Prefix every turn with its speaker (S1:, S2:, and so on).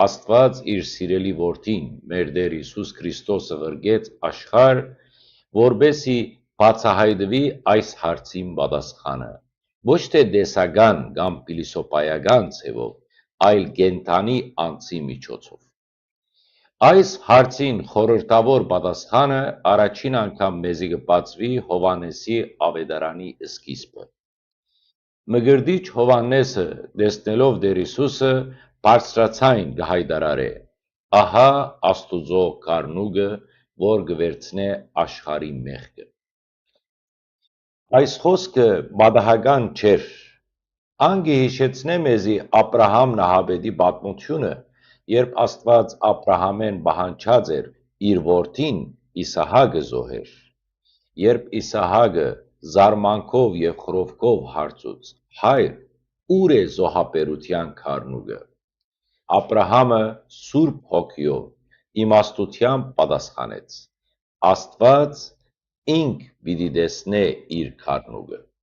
S1: Աստված իր սիրելի որդին, մեր Տեր Հիսուս Քրիստոսը ղրգեց աշխարհ, որբեսի բացահայտվի այս հարցին պատասխանը, ոչ թե տեսական կամ փիլիսոփայական ձևով, այլ կենդանի անձի միջոցով։ Այս հարցին խորհրդավոր պատասխանը առաջին անգամ մեզի կբացվի Հովհաննեսի ավետարանի սկիզբը։ Մկրտիչ Հովհաննեսը, տեսնելով Տեր Հիսուսը, բարձրացայն կհայտարարե. «Ահա Աստուծո գառնուկը, որ կվերցնե աշխարհի մեղքը»։ Այս խոսքը պատահական չէր։ Ան կհիշեցնե մեզի Աբրահամ նահապետի պատմությունը, երբ Աստված Աբրահամեն պահանջած էր իր որդին Իսահակը զոհեր։ Երբ Իսահակը զարմանքով և խռովքով հարցուց. «Հայր, ո՞ւր է զոհաբերության գառնուկը»։ Աբրահամը Սուրբ Հոգիով իմաստությամբ պատասխանեց. «Աստված ինք պիտի տեսնե իր գառնուկը»։